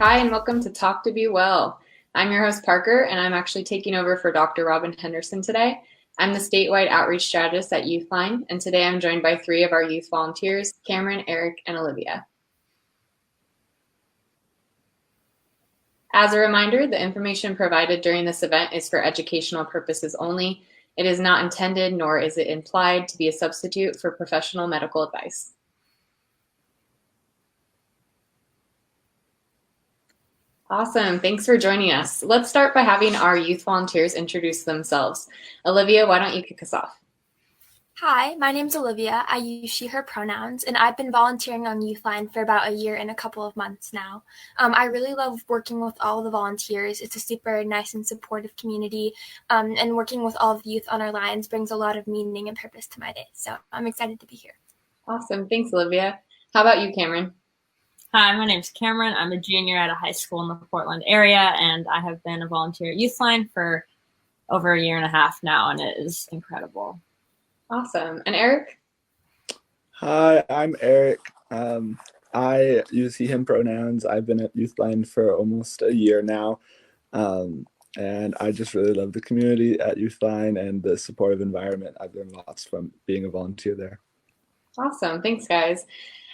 Hi, and welcome to Talk2BeWell. I'm your host, Parker, and I'm actually taking over for Dr. Robin Henderson today. I'm the statewide outreach strategist at Youthline, and today I'm joined by three of our youth volunteers, Cameron, Eric, and Olivia. As a reminder, the information provided during this event is for educational purposes only. It is not intended, nor is it implied, to be a substitute for professional medical advice. Awesome. Thanks for joining us. Let's start by having our youth volunteers introduce themselves. Olivia, why don't you kick us off? Hi, my name's Olivia. I use she, her pronouns, and I've been volunteering on Youthline for about a year and a couple of months now. I really love working with all the volunteers. It's a super nice and supportive community, and working with all of the youth on our lines brings a lot of meaning and purpose to my day. So I'm excited to be here. Awesome. Thanks, Olivia. How about you, Cameron? Hi, my name's Cameron. I'm a junior at a high school in the Portland area, and I have been a volunteer at Youthline for over a year and a half now, and it is incredible. Awesome. And Eric? Hi, I'm Eric. I use he, him pronouns. I've been at Youthline for almost a year now, and I just really love the community at Youthline and the supportive environment. I've learned lots from being a volunteer there. Awesome. Thanks, guys.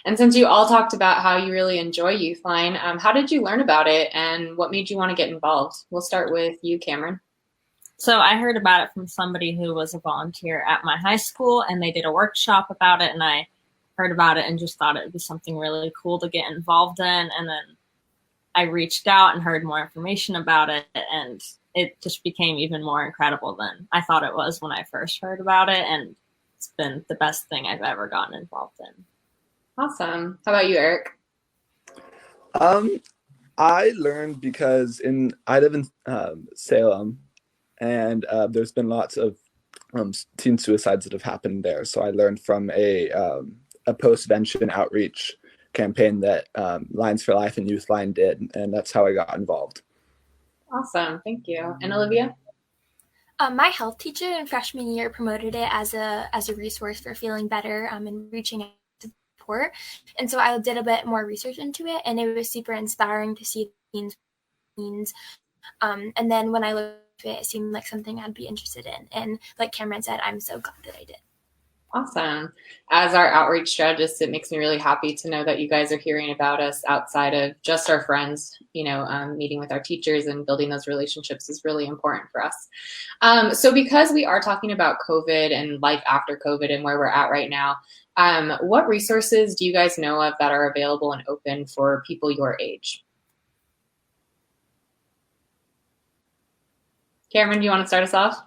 And since you all talked about how you really enjoy Youthline, how did you learn about it and what made you want to get involved? We'll start with you, Cameron. So I heard about it from somebody who was a volunteer at my high school, and they did a workshop about it, and I heard about it and just thought it would be something really cool to get involved in. And then I reached out and heard more information about it, and it just became even more incredible than I thought it was when I first heard about it, and it's been the best thing I've ever gotten involved in. Awesome. How about you, Eric? I learned because I live in Salem, and there's been lots of teen suicides that have happened there. So I learned from a postvention outreach campaign that Lines for Life and Youthline did, and that's how I got involved. Awesome. Thank you. And Olivia? My health teacher in freshman year promoted it as a resource for feeling better and reaching out to support. And so I did a bit more research into it, and it was super inspiring to see teens. And then when I looked at it, it seemed like something I'd be interested in. And like Cameron said, I'm so glad that I did. Awesome. As our outreach strategist, it makes me really happy to know that you guys are hearing about us outside of just our friends. Meeting with our teachers and building those relationships is really important for us. So because we are talking about COVID and life after COVID and where we're at right now, what resources do you guys know of that are available and open for people your age? Cameron, do you want to start us off?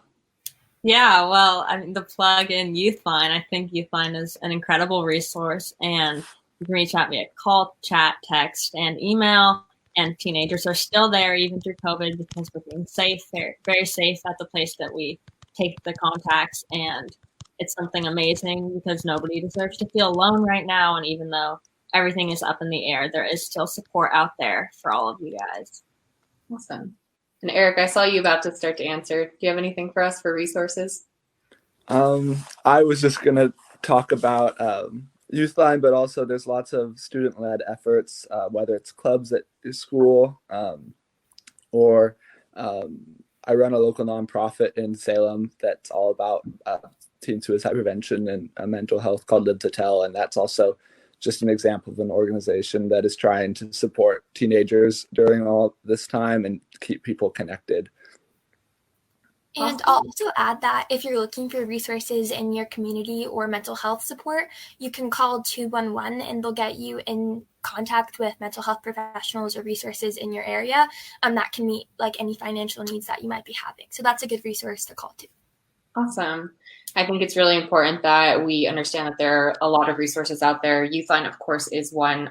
Yeah, well, the plug in Youthline, I think Youthline is an incredible resource, and you can reach out via call, chat, text, and email, and teenagers are still there even through COVID because we're being safe. They're very safe at the place that we take the contacts, and it's something amazing because nobody deserves to feel alone right now, and even though everything is up in the air, there is still support out there for all of you guys. Awesome. And Eric, I saw you about to start to answer. Do you have anything for us for resources? I was just going to talk about Youthline, but also there's lots of student-led efforts, whether it's clubs at school or I run a local nonprofit in Salem that's all about teen suicide prevention and mental health called Live to Tell, and that's also just an example of an organization that is trying to support teenagers during all this time and keep people connected. And I'll also add that if you're looking for resources in your community or mental health support, you can call 211 and they'll get you in contact with mental health professionals or resources in your area that can meet like any financial needs that you might be having. So that's a good resource to call too. Awesome. I think it's really important that we understand that there are a lot of resources out there. Youthline, of course, is one,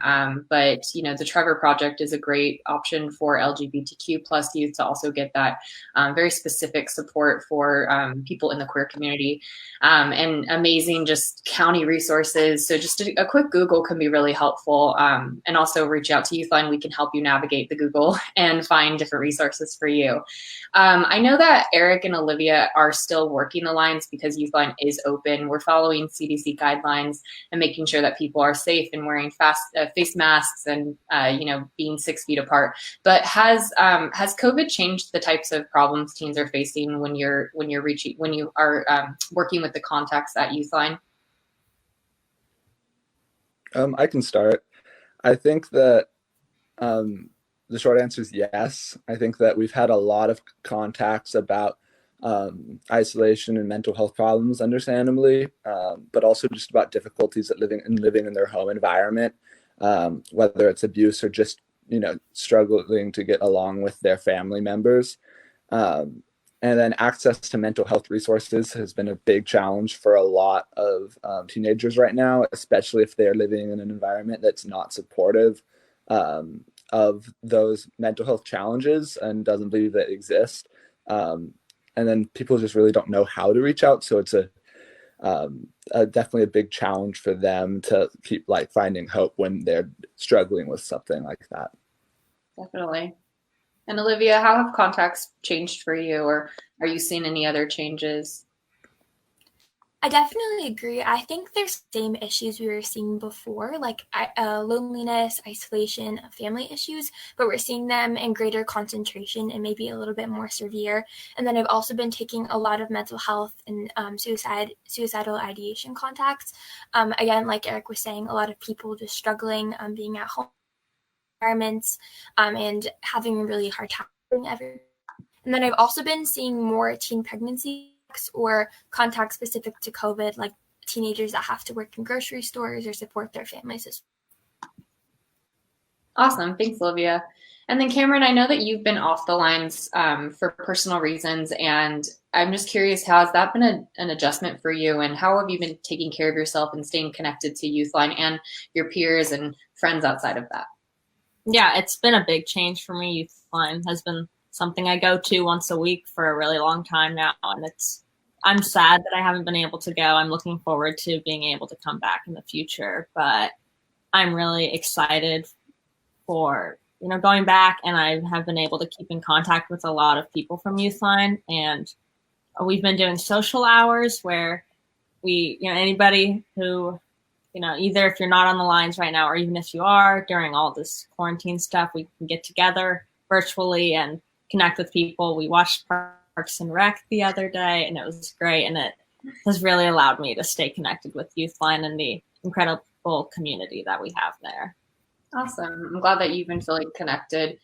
but the Trevor Project is a great option for LGBTQ plus youth to also get that very specific support for people in the queer community, and amazing just county resources. So just a quick Google can be really helpful, and also reach out to Youthline. We can help you navigate the Google and find different resources for you. I know that Eric and Olivia are still working the lines because Youthline Youthline is open. We're following CDC guidelines and making sure that people are safe and wearing face masks and being 6 feet apart. But has COVID changed the types of problems teens are facing when you are working with the contacts at Youthline? I can start. I think that the short answer is yes. I think that we've had a lot of contacts about isolation and mental health problems, understandably, but also just about difficulties at living in their home environment, whether it's abuse or just struggling to get along with their family members. And then access to mental health resources has been a big challenge for a lot of teenagers right now, especially if they're living in an environment that's not supportive of those mental health challenges and doesn't believe they exist. And then people just really don't know how to reach out. So it's definitely a big challenge for them to keep finding hope when they're struggling with something like that. Definitely. And Olivia, how have contacts changed for you, or are you seeing any other changes? I definitely agree. I think there's the same issues we were seeing before, like loneliness, isolation, family issues, but we're seeing them in greater concentration and maybe a little bit more severe. And then I've also been taking a lot of mental health and suicidal ideation contacts. Again, like Eric was saying, a lot of people just struggling being at home environments and having a really hard time everything. And then I've also been seeing more teen pregnancy or contacts specific to COVID, like teenagers that have to work in grocery stores or support their families as well. Awesome. Thanks, Olivia. And then Cameron, I know that you've been off the lines for personal reasons, and I'm just curious, how has that been an adjustment for you, and how have you been taking care of yourself and staying connected to Youthline and your peers and friends outside of that? Yeah, it's been a big change for me. Youthline has been something I go to once a week for a really long time now, and I'm sad that I haven't been able to go. I'm looking forward to being able to come back in the future, but I'm really excited for going back, and I have been able to keep in contact with a lot of people from Youthline, and we've been doing social hours where we anybody who either if you're not on the lines right now or even if you are, during all this quarantine stuff, we can get together virtually and connect with people. We watched Parks and Rec the other day, and it was great, and it has really allowed me to stay connected with Youthline and the incredible community that we have there. Awesome. I'm glad that you've been feeling connected,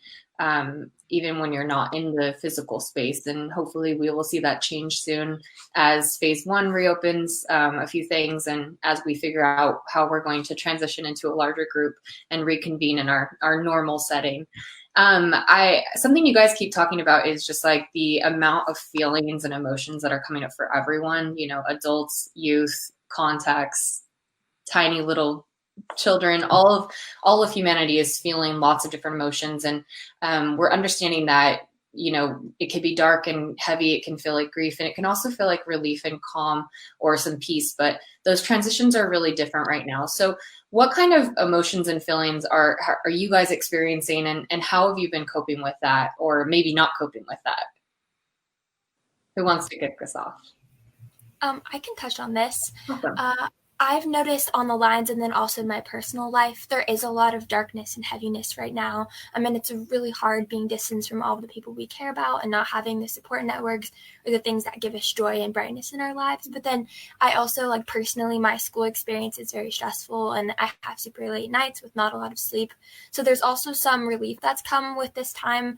even when you're not in the physical space. And hopefully we will see that change soon as phase 1 reopens a few things, and as we figure out how we're going to transition into a larger group and reconvene in our normal setting. Something you guys keep talking about is just the amount of feelings and emotions that are coming up for everyone, adults, youth, contacts, tiny little children, all of humanity is feeling lots of different emotions. And we're understanding that, it can be dark and heavy. It can feel like grief, and it can also feel like relief and calm or some peace. But those transitions are really different right now. So what kind of emotions and feelings are you guys experiencing, and how have you been coping with that, or maybe not coping with that? Who wants to kick this off? I can touch on this. Awesome. I've noticed on the lines, and then also in my personal life, there is a lot of darkness and heaviness right now. It's really hard being distanced from all of the people we care about and not having the support networks or the things that give us joy and brightness in our lives. But then I also, personally, my school experience is very stressful, and I have super late nights with not a lot of sleep. So there's also some relief that's come with this time,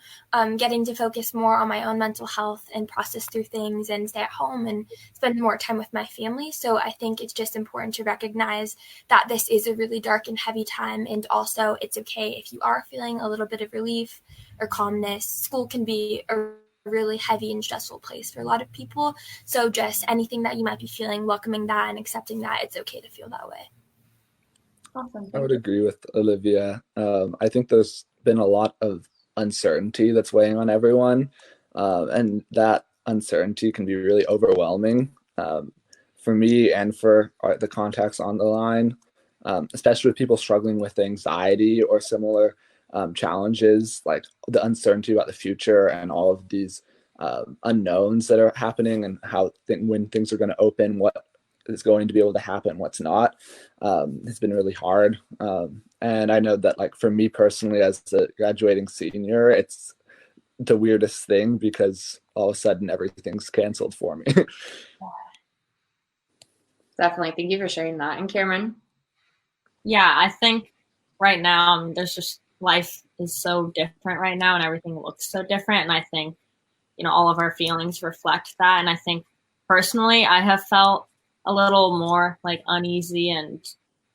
getting to focus more on my own mental health and process through things and stay at home and spend more time with my family. So I think it's just important to recognize that this is a really dark and heavy time, and also it's okay if you are feeling a little bit of relief or calmness. School can be a really heavy and stressful place for a lot of people, so just anything that you might be feeling, welcoming that and accepting that it's okay to feel that way. Awesome. I would agree with Olivia. I think there's been a lot of uncertainty that's weighing on everyone, and that uncertainty can be really overwhelming. For me and for the contacts on the line, especially with people struggling with anxiety or similar challenges, like the uncertainty about the future and all of these unknowns that are happening and how when things are going to open, what is going to be able to happen, what's not, has been really hard. And I know that, like, for me personally, as a graduating senior, it's the weirdest thing because all of a sudden everything's canceled for me. Definitely. Thank you for sharing that. And Cameron? Yeah, I think right now there's just life is so different right now and everything looks so different. And I think, all of our feelings reflect that. And I think personally, I have felt a little more like uneasy and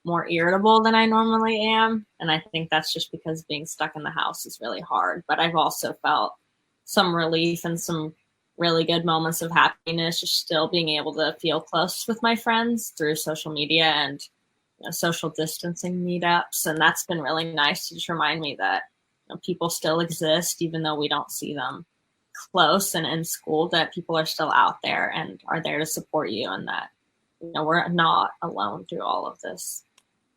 more irritable than I normally am. And I think that's just because being stuck in the house is really hard. But I've also felt some relief and some really good moments of happiness, just still being able to feel close with my friends through social media and social distancing meetups. And that's been really nice to just remind me that people still exist, even though we don't see them close and in school, that people are still out there and are there to support you, and that we're not alone through all of this.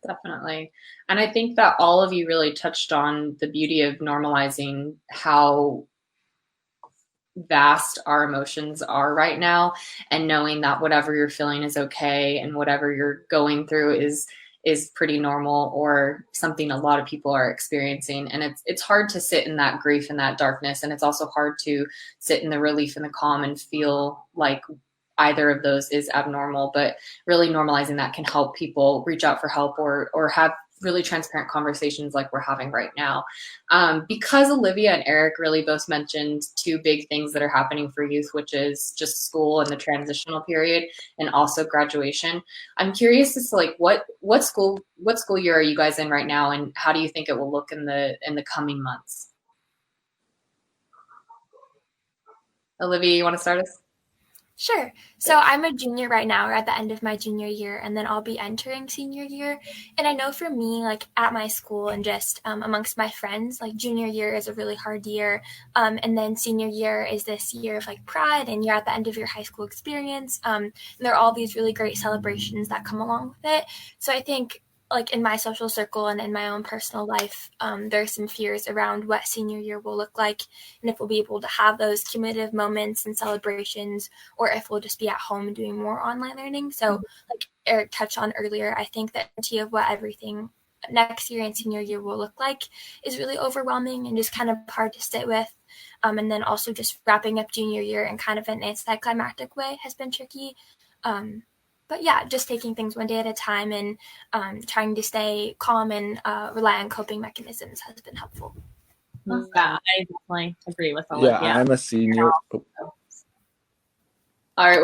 Definitely. And I think that all of you really touched on the beauty of normalizing how vast our emotions are right now, and knowing that whatever you're feeling is okay and whatever you're going through is pretty normal, or something a lot of people are experiencing. And it's hard to sit in that grief and that darkness, and it's also hard to sit in the relief and the calm and feel like either of those is abnormal. But really normalizing that can help people reach out for help or have really transparent conversations like we're having right now. Because Olivia and Eric really both mentioned two big things that are happening for youth, which is just school and the transitional period, and also graduation. I'm curious as to like what school year are you guys in right now, and how do you think it will look in the coming months? Olivia, you want to start us? Sure. So I'm a junior right now, or at the end of my junior year, and then I'll be entering senior year. And I know for me, like at my school and just amongst my friends, like junior year is a really hard year. And then senior year is this year of like pride, and you're at the end of your high school experience. And there are all these really great celebrations that come along with it. So I think, like in my social circle and in my own personal life, there's some fears around what senior year will look like, and if we'll be able to have those cumulative moments and celebrations, or if we'll just be at home doing more online learning. So like Eric touched on earlier, I think that idea of what everything next year and senior year will look like is really overwhelming and just kind of hard to sit with. And then also just wrapping up junior year in kind of an anticlimactic way has been tricky. But yeah, just taking things one day at a time and trying to stay calm and rely on coping mechanisms has been helpful. Yeah, I definitely agree with Olivia. Yeah, I'm a senior. All right,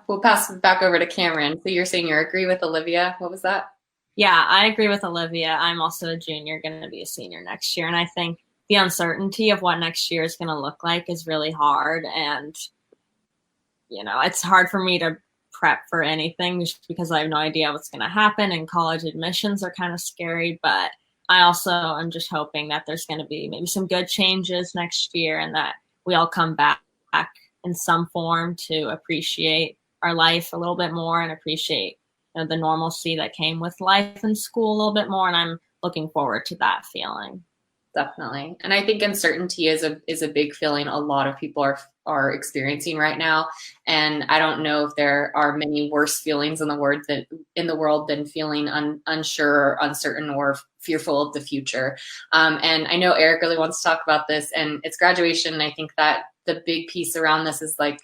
we'll pass it back over to Cameron. So you're saying you agree with Olivia. What was that? Yeah, I agree with Olivia. I'm also a junior, going to be a senior next year. And I think the uncertainty of what next year is going to look like is really hard. And, it's hard for me to prep for anything just because I have no idea what's going to happen, and college admissions are kind of scary. But I also am just hoping that there's going to be maybe some good changes next year, and that we all come back in some form to appreciate our life a little bit more and appreciate the normalcy that came with life in school a little bit more. And I'm looking forward to that feeling. Definitely. And I think uncertainty is a big feeling a lot of people are experiencing right now. And I don't know if there are many worse feelings in the world than feeling unsure or uncertain or fearful of the future. And I know Eric really wants to talk about this, and it's graduation. And I think that the big piece around this is like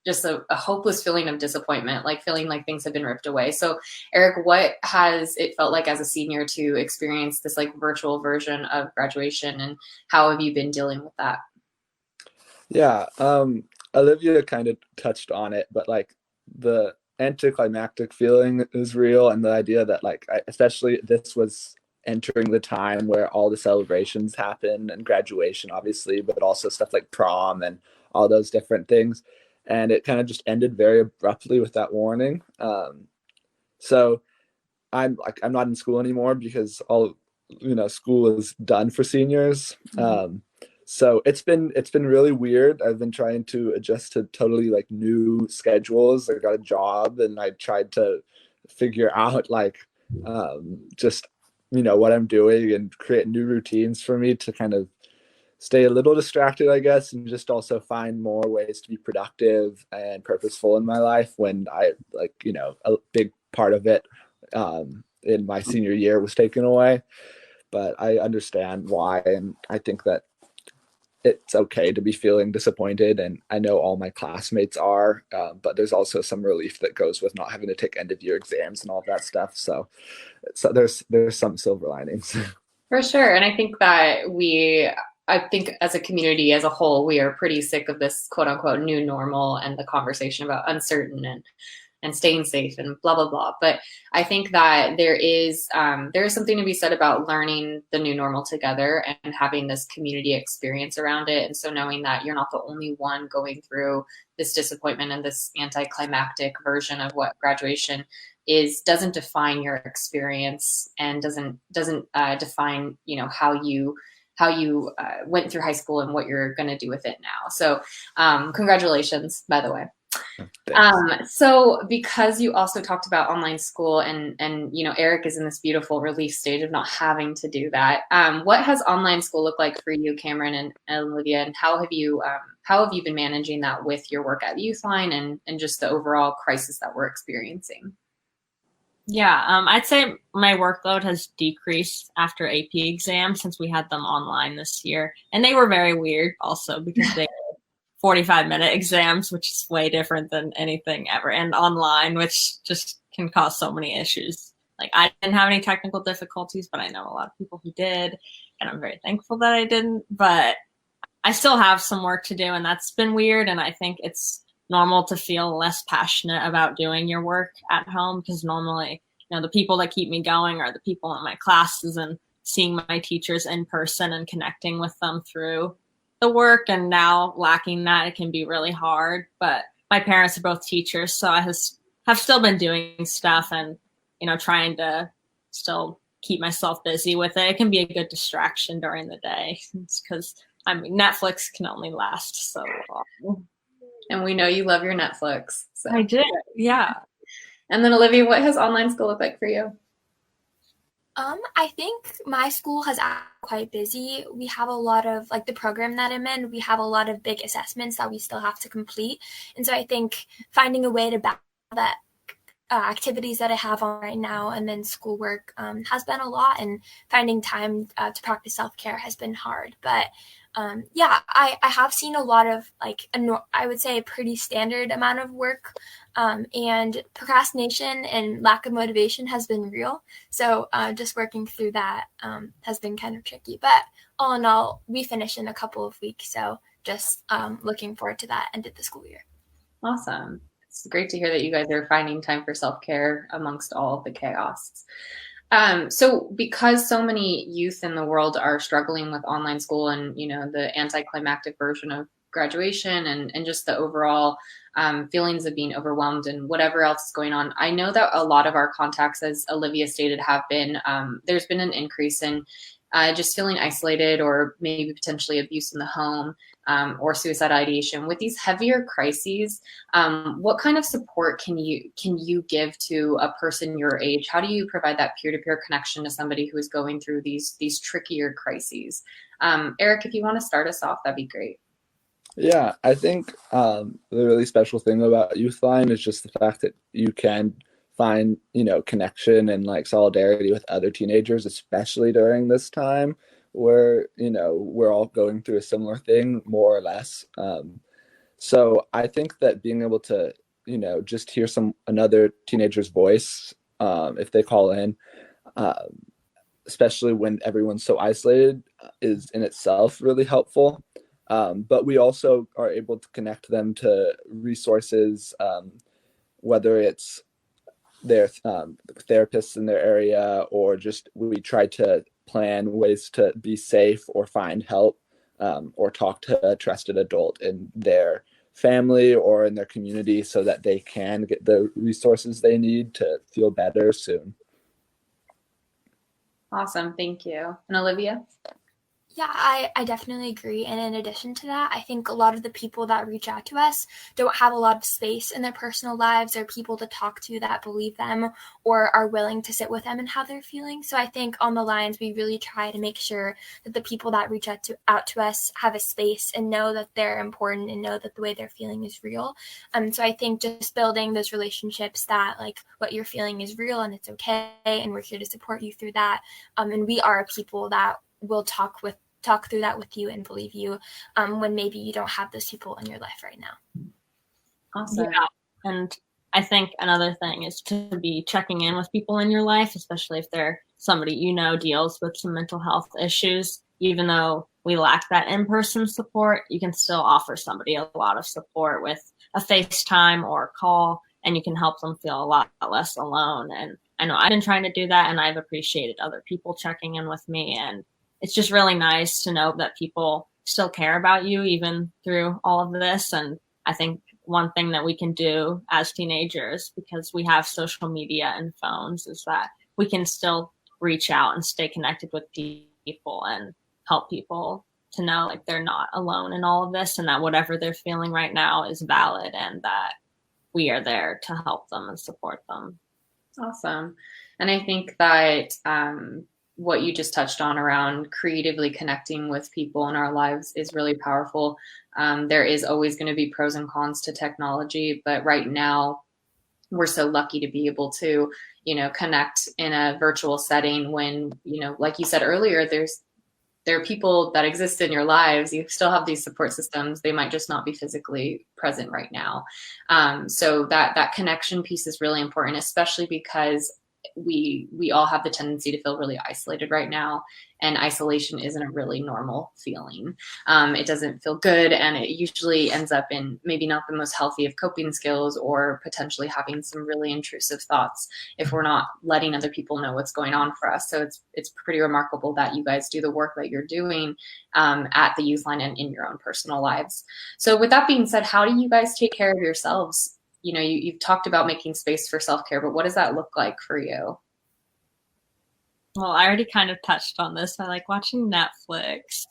just a hopeless feeling of disappointment, like feeling like things have been ripped away. So Eric, what has it felt like as a senior to experience this like virtual version of graduation, and how have you been dealing with that? Yeah, Olivia kind of touched on it, but like the anticlimactic feeling is real, and the idea that like especially this was entering the time where all the celebrations happen, and graduation obviously, but also stuff like prom and all those different things. And it kind of just ended very abruptly with that warning. So I'm not in school anymore because school is done for seniors. So it's been really weird. I've been trying to adjust to totally like new schedules. I got a job, and I tried to figure out like just what I'm doing and create new routines for me to kind of stay a little distracted, I guess, and just also find more ways to be productive and purposeful in my life when I, like, you know, a big part of it in my senior year was taken away. But I understand why, and I think that it's okay to be feeling disappointed, and I know all my classmates are, but there's also some relief that goes with not having to take end of year exams and all that stuff. So there's some silver linings. For sure. And I think that I think as a community as a whole, we are pretty sick of this quote unquote new normal and the conversation about uncertain and staying safe and blah, blah, blah. But I think that there is something to be said about learning the new normal together and having this community experience around it. And so knowing that you're not the only one going through this disappointment and this anticlimactic version of what graduation is doesn't define your experience and doesn't define, you know, how you went through high school and what you're going to do with it now. So congratulations, by the way. So because you also talked about online school and you know, Eric is in this beautiful relief stage of not having to do that. What has online school looked like for you, Cameron and Olivia, and how have you been managing that with your work at Youthline and just the overall crisis that we're experiencing? Yeah, I'd say my workload has decreased after AP exams since we had them online this year. And they were very weird also because they were 45-minute exams, which is way different than anything ever, and online, which just can cause so many issues. Like, I didn't have any technical difficulties, but I know a lot of people who did, and I'm very thankful that I didn't. But I still have some work to do, and that's been weird, and I think it's normal to feel less passionate about doing your work at home because normally, you know, the people that keep me going are the people in my classes and seeing my teachers in person and connecting with them through the work. And now lacking that, it can be really hard. But my parents are both teachers, so I have still been doing stuff and, you know, trying to still keep myself busy with it. It can be a good distraction during the day because, I mean, Netflix can only last so long. And we know you love your Netflix. So. I did, yeah. And then Olivia, what has online school looked like for you? I think my school has quite busy. We have a lot of, like, the program that I'm in, we have a lot of big assessments that we still have to complete. And so I think finding a way to balance that activities that I have on right now and then schoolwork has been a lot, and finding time to practice self-care has been hard. But yeah, I have seen a lot of, like, I would say a pretty standard amount of work, and procrastination and lack of motivation has been real. So just working through that has been kind of tricky. But all in all, we finish in a couple of weeks. So just looking forward to that end of the school year. Awesome. It's great to hear that you guys are finding time for self-care amongst all of the chaos. So because so many youth in the world are struggling with online school and, you know, the anticlimactic version of graduation and just the overall feelings of being overwhelmed and whatever else is going on, I know that a lot of our contacts, as Olivia stated, have been, there's been an increase in just feeling isolated or maybe potentially abuse in the home or suicide ideation. With these heavier crises, what kind of support can you give to a person your age? How do you provide that peer-to-peer connection to somebody who is going through these trickier crises? Eric, if you want to start us off, that'd be great. Yeah, I think the really special thing about Youthline is just the fact that you can find, you know, connection and like solidarity with other teenagers, especially during this time where, you know, we're all going through a similar thing, more or less. So I think that being able to, you know, just hear another teenager's voice if they call in, especially when everyone's so isolated, is in itself really helpful. But we also are able to connect them to resources, whether it's their therapists in their area, or just we try to plan ways to be safe or find help, or talk to a trusted adult in their family or in their community so that they can get the resources they need to feel better soon. Awesome. Thank you. And Olivia? Yeah, I definitely agree. And in addition to that, I think a lot of the people that reach out to us don't have a lot of space in their personal lives or people to talk to that believe them or are willing to sit with them and how they're feeling. So I think on the lines, we really try to make sure that the people that reach out to us have a space and know that they're important and know that the way they're feeling is real. So I think just building those relationships that like what you're feeling is real and it's okay and we're here to support you through that. And we are people that will talk through that with you and believe you when maybe you don't have those people in your life right now. Awesome. Yeah. And I think another thing is to be checking in with people in your life, especially if they're somebody you know deals with some mental health issues. Even though we lack that in-person support, you can still offer somebody a lot of support with a FaceTime or a call, and you can help them feel a lot less alone. And I know I've been trying to do that, and I've appreciated other people checking in with me. And it's just really nice to know that people still care about you even through all of this. And I think one thing that we can do as teenagers, because we have social media and phones, is that we can still reach out and stay connected with people and help people to know like they're not alone in all of this and that whatever they're feeling right now is valid and that we are there to help them and support them. Awesome. And I think that what you just touched on around creatively connecting with people in our lives is really powerful. There is always going to be pros and cons to technology, but right now we're so lucky to be able to, connect in a virtual setting when, like you said earlier, there are people that exist in your lives. You still have these support systems. They might just not be physically present right now. So that connection piece is really important, especially because we all have the tendency to feel really isolated right now, and isolation isn't a really normal feeling. It doesn't feel good, and it usually ends up in maybe not the most healthy of coping skills or potentially having some really intrusive thoughts if we're not letting other people know what's going on for us. So it's pretty remarkable that you guys do the work that you're doing at the Youthline and in your own personal lives. So with that being said, how do you guys take care of yourselves? You've talked about making space for self-care, but what does that look like for you? Well, I already kind of touched on this. I like watching Netflix.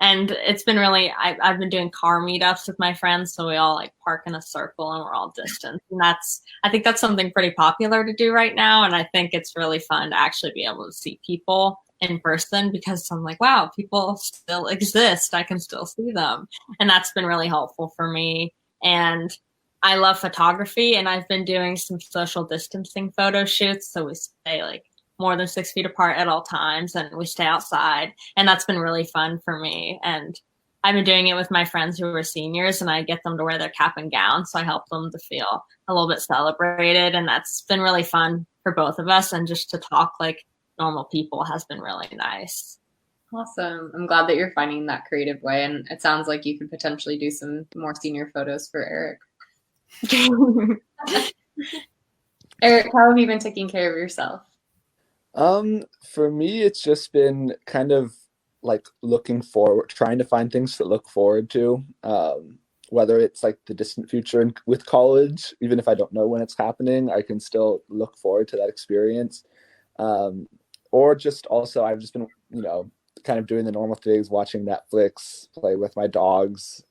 And it's been really, I've been doing car meetups with my friends. So we all like park in a circle and we're all distant. And I think that's something pretty popular to do right now. And I think it's really fun to actually be able to see people in person because I'm like, wow, people still exist. I can still see them. And that's been really helpful for me. And I love photography, and I've been doing some social distancing photo shoots. So we stay like more than 6 feet apart at all times, and we stay outside. And that's been really fun for me. And I've been doing it with my friends who are seniors, and I get them to wear their cap and gown. So I help them to feel a little bit celebrated. And that's been really fun for both of us. And just to talk like normal people has been really nice. Awesome. I'm glad that you're finding that creative way. And it sounds like you could potentially do some more senior photos for Eric. Eric, how have you been taking care of yourself? For me, it's just been kind of like looking forward, trying to find things to look forward to. Whether it's like the distant future with college, even if I don't know when it's happening, I can still look forward to that experience. Or just also, I've just been, kind of doing the normal things, watching Netflix, play with my dogs,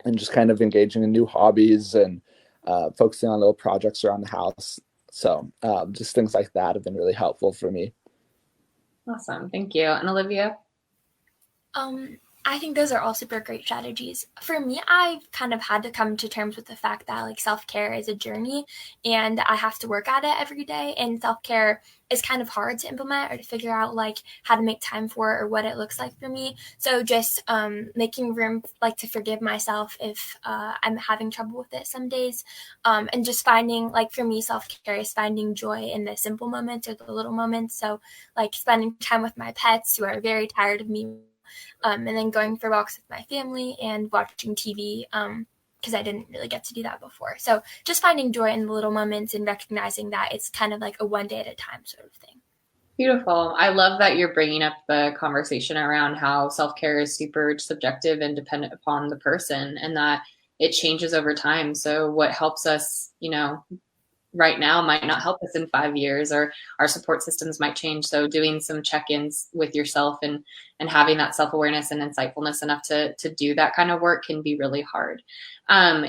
and just kind of engaging in new hobbies and focusing on little projects around the house. So just things like that have been really helpful for me. Awesome. Thank you. And Olivia? I think those are all super great strategies. For me, I've kind of had to come to terms with the fact that like self-care is a journey and I have to work at it every day. And self-care is kind of hard to implement or to figure out like how to make time for it or what it looks like for me. So just making room like to forgive myself if I'm having trouble with it some days. And just finding like for me, self-care is finding joy in the simple moments or the little moments. So like spending time with my pets who are very tired of me. And then going for walks with my family and watching TV because I didn't really get to do that before. So just finding joy in the little moments and recognizing that it's kind of like a one day at a time sort of thing. Beautiful. I love that you're bringing up the conversation around how self-care is super subjective and dependent upon the person and that it changes over time. So what helps us, right now might not help us in 5 years, or our support systems might change. So doing some check-ins with yourself and having that self-awareness and insightfulness enough to do that kind of work can be really hard.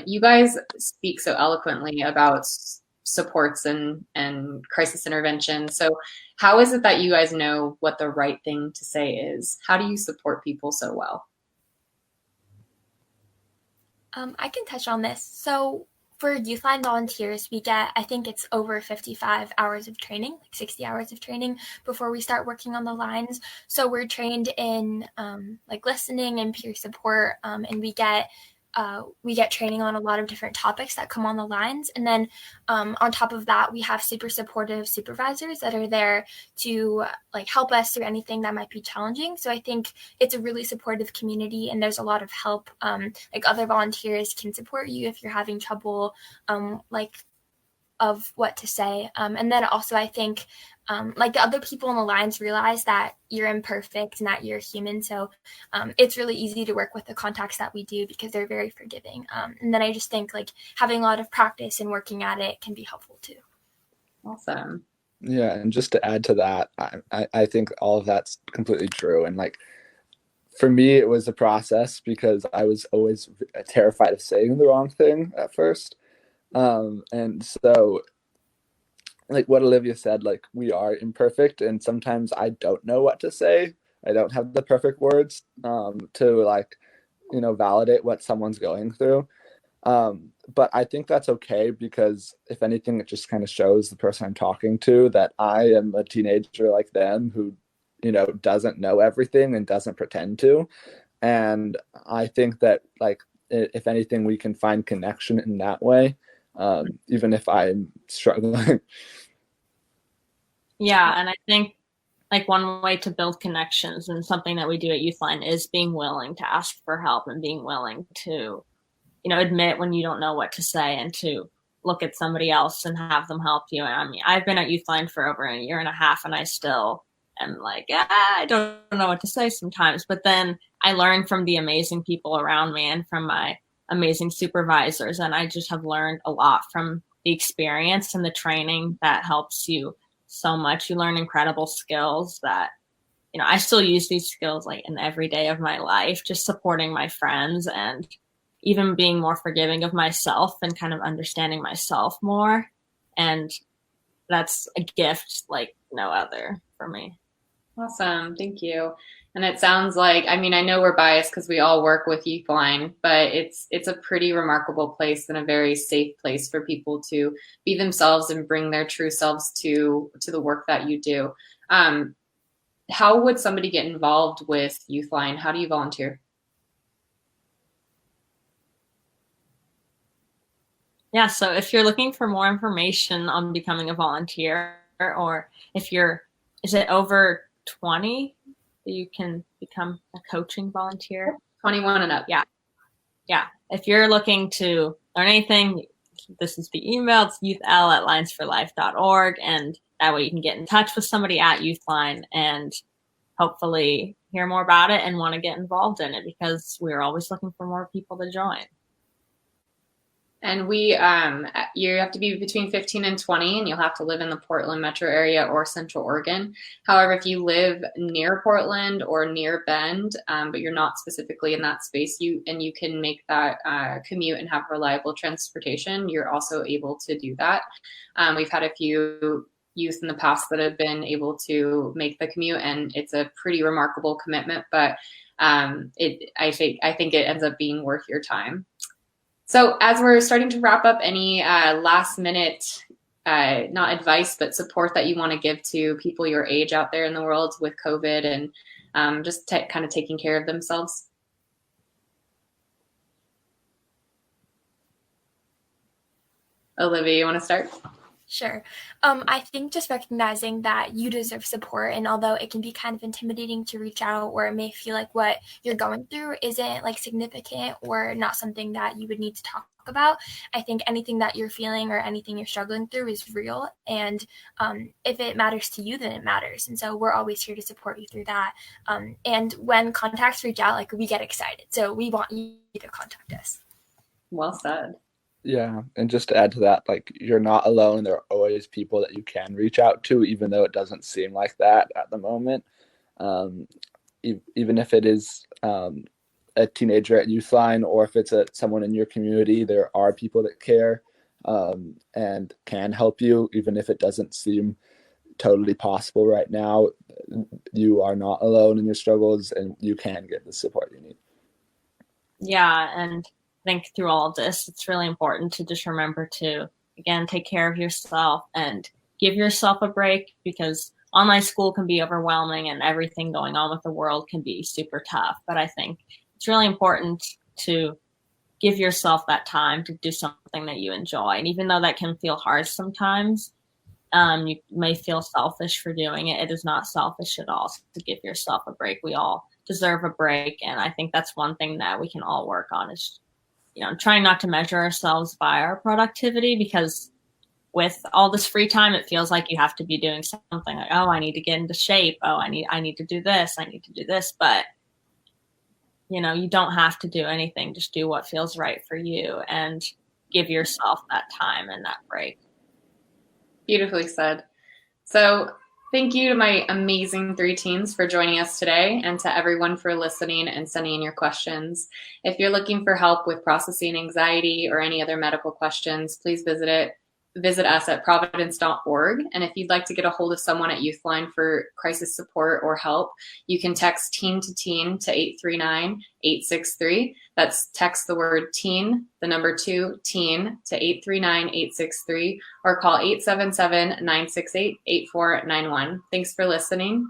You guys speak so eloquently about supports and crisis intervention. So how is it that you guys know what the right thing to say is? How do you support people so well? I can touch on this. So for Youthline volunteers, we get, I think it's over 55 hours of training, like 60 hours of training before we start working on the lines. So we're trained in like listening and peer support, and we get training on a lot of different topics that come on the lines. And then on top of that, we have super supportive supervisors that are there to like help us through anything that might be challenging. So I think it's a really supportive community, and there's a lot of help. Like other volunteers can support you if you're having trouble, like of what to say. And then also I think like the other people on the lines realize that you're imperfect and that you're human. So it's really easy to work with the contacts that we do because they're very forgiving. And then I just think like having a lot of practice and working at it can be helpful too. Awesome. Yeah, and just to add to that, I think all of that's completely true. And like for me, it was a process because I was always terrified of saying the wrong thing at first. And so like what Olivia said, like we are imperfect, and sometimes I don't know what to say. I don't have the perfect words to like, validate what someone's going through. But I think that's okay, because if anything, it just kind of shows the person I'm talking to that I am a teenager like them who, doesn't know everything and doesn't pretend to. And I think that like, if anything, we can find connection in that way, even if I'm struggling. Yeah, and I think like one way to build connections and something that we do at Youthline is being willing to ask for help and being willing to, admit when you don't know what to say and to look at somebody else and have them help you. And I mean, I've been at Youthline for over a year and a half, and I still am like, I don't know what to say sometimes. But then I learn from the amazing people around me and from my amazing supervisors. And I just have learned a lot from the experience and the training that helps you so much. You learn incredible skills that, I still use these skills like in every day of my life, just supporting my friends and even being more forgiving of myself and kind of understanding myself more. And that's a gift like no other for me. Awesome. Thank you. And it sounds like, I mean, I know we're biased because we all work with Youthline, but it's a pretty remarkable place and a very safe place for people to be themselves and bring their true selves to the work that you do. How would somebody get involved with Youthline? How do you volunteer? Yeah, so if you're looking for more information on becoming a volunteer, or if is it over 20? You can become a coaching volunteer. 21 and up. Yeah. If you're looking to learn anything, this is the email. It's youthL@linesforlife.org. And that way you can get in touch with somebody at Youthline and hopefully hear more about it and want to get involved in it, because we're always looking for more people to join. And you have to be between 15 and 20, and you'll have to live in the Portland metro area or Central Oregon. However, if you live near Portland or near Bend, but you're not specifically in that space, you can make that commute and have reliable transportation, you're also able to do that. We've had a few youth in the past that have been able to make the commute, and it's a pretty remarkable commitment, but I think it ends up being worth your time. So as we're starting to wrap up, any last minute, not advice, but support that you want to give to people your age out there in the world with COVID and just kind of taking care of themselves? Olivia, you want to start? Sure. I think just recognizing that you deserve support, and although it can be kind of intimidating to reach out, or it may feel like what you're going through isn't like significant or not something that you would need to talk about, I think anything that you're feeling or anything you're struggling through is real. And if it matters to you, then it matters. And so we're always here to support you through that. And when contacts reach out, like we get excited. So we want you to contact us. Well said. Yeah, and just to add to that, like you're not alone. There are always people that you can reach out to, even though it doesn't seem like that at the moment. Um, Even if it is a teenager at Youthline, or if it's someone in your community, there are people that care and can help you, even if it doesn't seem totally possible right now. You are not alone in your struggles, and you can get the support you need. Yeah, and I think through all of this, it's really important to just remember to, again, take care of yourself and give yourself a break, because online school can be overwhelming and everything going on with the world can be super tough. But I think it's really important to give yourself that time to do something that you enjoy. And even though that can feel hard sometimes, you may feel selfish for doing it. It is not selfish at all to give yourself a break. We all deserve a break. And I think that's one thing that we can all work on is, trying not to measure ourselves by our productivity, because with all this free time, it feels like you have to be doing something like, oh, I need to get into shape. Oh, I need to do this. I need to do this. But, you don't have to do anything. Just do what feels right for you and give yourself that time and that break. Beautifully said. So thank you to my amazing 3 teens for joining us today, and to everyone for listening and sending in your questions. If you're looking for help with processing anxiety or any other medical questions, please visit us at providence.org. And if you'd like to get a hold of someone at Youthline for crisis support or help, you can text teen to teen to 839-863. That's text the word teen, the number 2, teen, to 839-863, or call 877-968-8491. Thanks for listening.